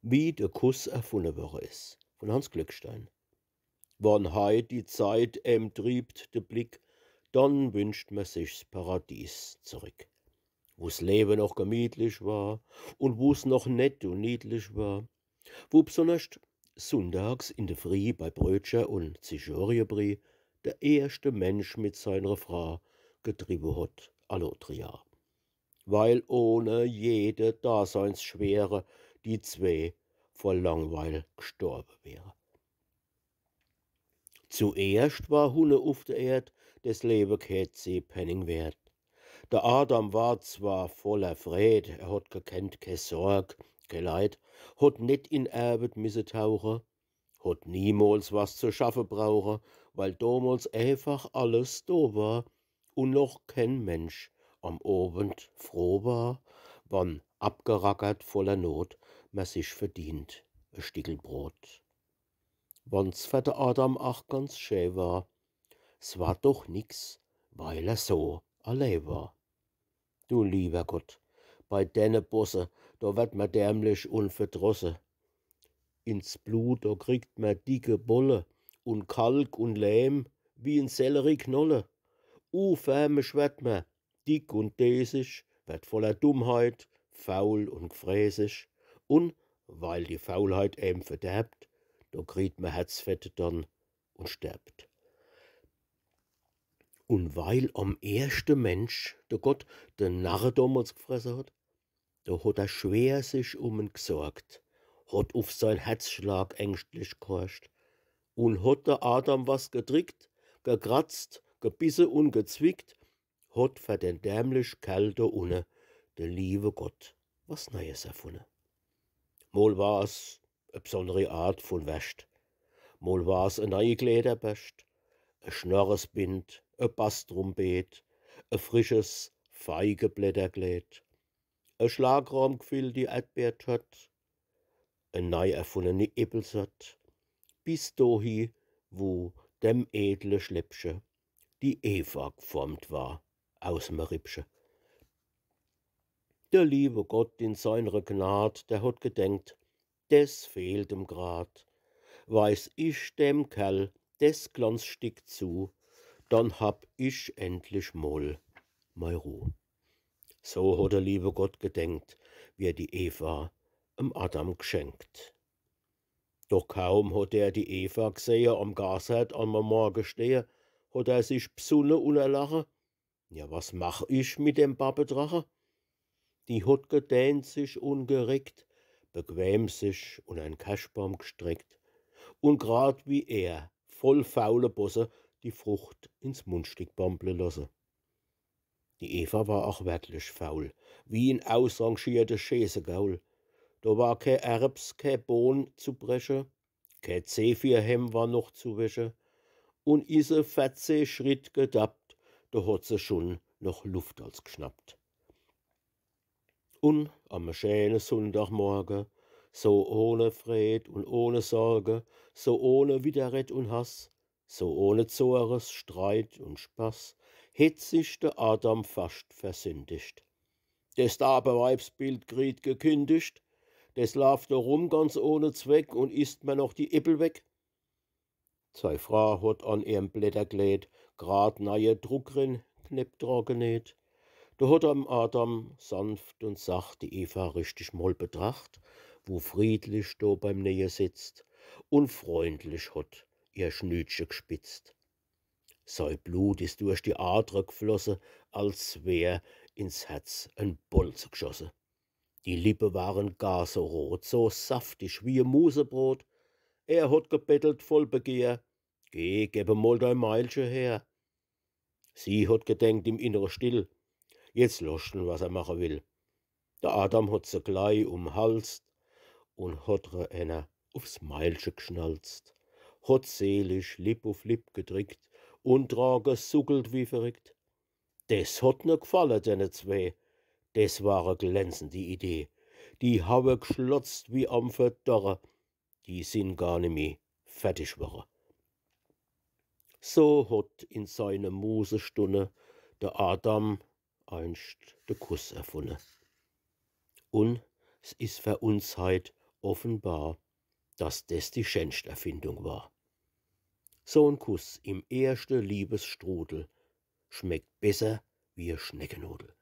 Wie der Kuss erfunden worden ist, von Hans Glückstein. Wann heit die Zeit triebt de Blick, dann wünscht man sich's Paradies zurück, wo's Leben noch gemütlich war und wo's noch nett und niedlich war, wo besonders sonntags in der Früh bei Brötchen und Zichorienbrie der erste Mensch mit seiner Frau getrieben hat, allotria, weil ohne jede Daseinsschwere die zwei vor Langweil gestorben wäre. Zuerst war Hunne auf der Erd des Leben kein Penning wert. Der Adam war zwar voller Fred, er hat gekannt ke Sorg, ke Leid, hat net in Erbet misse tauche, hat niemals was zu schaffe brauche, weil damals einfach alles do war und noch kein Mensch am Abend froh war, wann abgerackert voller Not man sich verdient e Stickel Brot. Wann's für der Adam ach ganz schön war, s war doch nix, weil er so allein war. Du lieber Gott, bei denne Bosse, da wird man dämlich und verdrosse. Ins Blut, da kriegt man dicke Bolle und Kalk und Lehm wie in Sellerieknolle. Färmisch wird man, dick und däsig, wird voller Dummheit, faul und gefräßig. Und weil die Faulheit verderbt, da kriegt man Herzfett dann und stirbt. Und weil am erste Mensch, der Gott, den Narre damals gefressen hat, da hat er schwer sich ihn gesorgt, hat auf sein Herzschlag ängstlich gehorcht und hat der Adam was gedrückt, gekratzt, gebissen und gezwickt, hat für den dämlich Kerl da unten, der liebe Gott, was Neues erfunden. Mal war's e besondere Art von Wäscht, mal war's e neue Kleiderbest, e Schnorresbind, e Basstrompet, e frisches Feigeblätterkleid, e schlagraumgefüllte Erdbeertott, e neu erfundene Äppelsort, bis dohi, wo dem edle Schläppchen die Eva geformt war aus'm Rippchen. Der liebe Gott in seiner Gnad, der hat gedenkt, des fehlt ihm grad. Weiß ich dem Kerl des Glanzstück zu, dann hab ich endlich mal mei Ruh. So hat der liebe Gott gedenkt, wie er die Eva Adam geschenkt. Doch kaum hat er die Eva gesehen am Gasherd am Morgen stehen, hat er sich bsunne und erlache. Ja, was mach ich mit dem Babbedrache? Die hat gedehnt sich ungereckt, bequem sich und ein Kaschbaum gestreckt und grad wie er, voll faule Bosse, die Frucht ins Mundstück bamble lasse. Die Eva war auch wirklich faul, wie ein ausrangierter Schäsegaul. Da war kein Erbs, kein Bohn zu brechen, kein Zephyrhemm war noch zu wäschen, und ise 14 Schritt gedappt, da hat sie schon noch Luft als geschnappt. Und am schönen Sonntagmorgen, so ohne Fred und ohne Sorge, so ohne Widerrett und Hass, so ohne Zores, Streit und Spaß, hätt sich der Adam fast versündigt. Des Weibsbild kriegt gekündigt, des lauft rum ganz ohne Zweck und isst mir noch die Äppel weg. Sei Frau hat an ihrem Blätterkleid grad neue Druckrin knepp dran genäht. Da hat am Adam sanft und sacht die Eva richtig mal betracht, wo friedlich do beim Nähe sitzt und freundlich hat ihr Schnütchen gespitzt. Sein Blut ist durch die Adre geflossen, als wär ins Herz ein Bolzen geschossen. Die Lippen waren gar so rot, so saftig wie ein Musebrot. Er hat gebettelt voll Begehr, geh, gebe mal dein Meilchen her. Sie hat gedenkt im Inneren still, jetzt loschen, was er machen will. Der Adam hat sie gleich umhalst und hat einer aufs Meilchen geschnalzt, hat selig Lipp auf Lipp gedrückt und dran gesuckelt wie verrückt. Des hat ne gefallen, denen zwei. Des war a glänzende Idee. Die haue geschlotzt wie am Verdorre, die sind gar nimmer fertig worden. So hat in seine Musestunde der Adam einst de Kuss erfunden. Und es ist für uns heut offenbar, dass das die schönste Erfindung war. So 'n Kuss im erste Liebesstrudel schmeckt besser wie 'e Schneckennudel.